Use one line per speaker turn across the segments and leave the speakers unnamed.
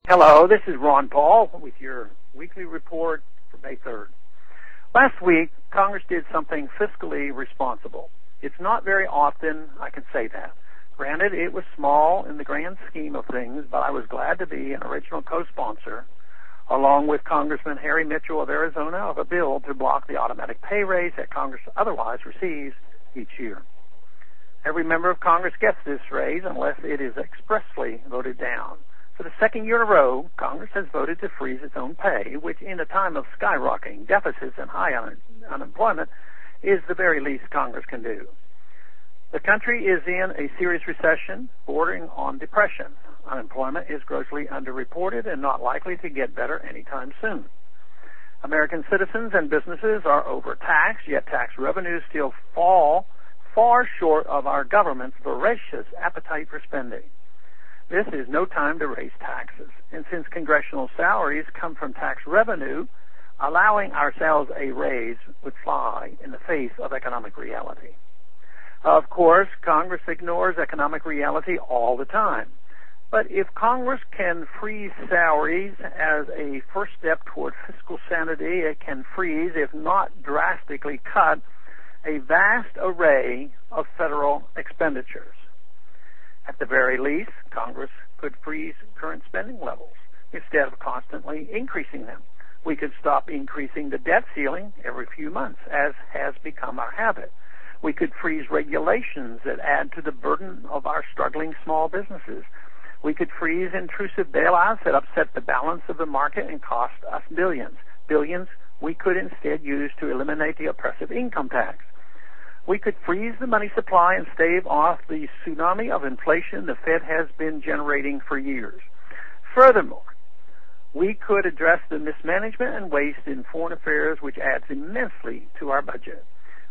Hello, this is Ron Paul with your weekly report for May 3rd. Last week, Congress did something fiscally responsible. It's not very often I can say that. Granted, it was small in the grand scheme of things, but I was glad to be an original co-sponsor, along with Congressman Harry Mitchell of Arizona, of a bill to block the automatic pay raise that Congress otherwise receives each year. Every member of Congress gets this raise unless it is expressly voted down. For the second year in a row, Congress has voted to freeze its own pay, which in a time of skyrocketing deficits and high unemployment is the very least Congress can do. The country is in a serious recession bordering on depression. Unemployment is grossly underreported and not likely to get better anytime soon. American citizens and businesses are overtaxed, yet tax revenues still fall far short of our government's voracious appetite for spending. This is no time to raise taxes, and since congressional salaries come from tax revenue, allowing ourselves a raise would fly in the face of economic reality. Of course, Congress ignores economic reality all the time. But if Congress can freeze salaries as a first step toward fiscal sanity, it can freeze, if not drastically cut, a vast array of federal expenditures. At the very least, Congress could freeze current spending levels instead of constantly increasing them. We could stop increasing the debt ceiling every few months, as has become our habit. We could freeze regulations that add to the burden of our struggling small businesses. We could freeze intrusive bailouts that upset the balance of the market and cost us billions. Billions we could instead use to eliminate the oppressive income tax. We could freeze the money supply and stave off the tsunami of inflation the Fed has been generating for years. Furthermore, we could address the mismanagement and waste in foreign affairs, which adds immensely to our budget.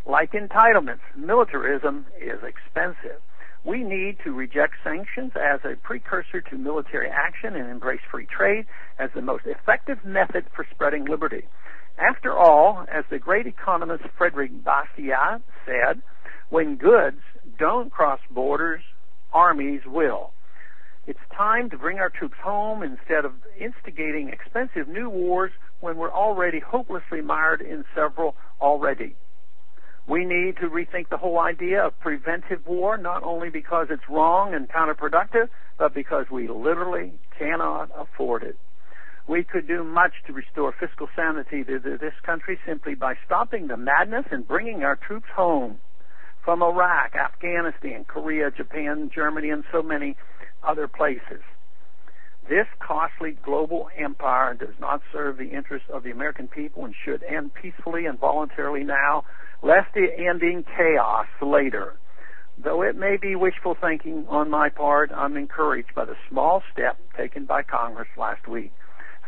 Like entitlements, militarism is expensive. We need to reject sanctions as a precursor to military action and embrace free trade as the most effective method for spreading liberty. After all, as the great economist Frederick Bastiat said, when goods don't cross borders, armies will. It's time to bring our troops home instead of instigating expensive new wars when we're already hopelessly mired in several already. We need to rethink the whole idea of preventive war, not only because it's wrong and counterproductive, but because we literally cannot afford it. We could do much to restore fiscal sanity to this country simply by stopping the madness and bringing our troops home from Iraq, Afghanistan, Korea, Japan, Germany, and so many other places. This costly global empire does not serve the interests of the American people and should end peacefully and voluntarily now, lest it end in chaos later. Though it may be wishful thinking on my part, I'm encouraged by the small step taken by Congress last week.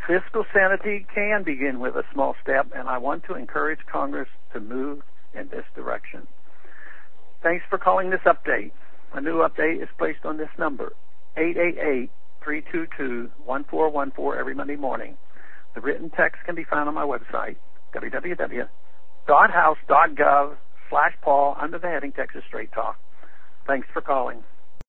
Fiscal sanity can begin with a small step, and I want to encourage Congress to move in this direction. Thanks for calling this update. A new update is placed on this number, 888-322-1414 every Monday morning. The written text can be found on my website, www.house.gov/Paul under the heading Texas Straight Talk. Thanks for calling.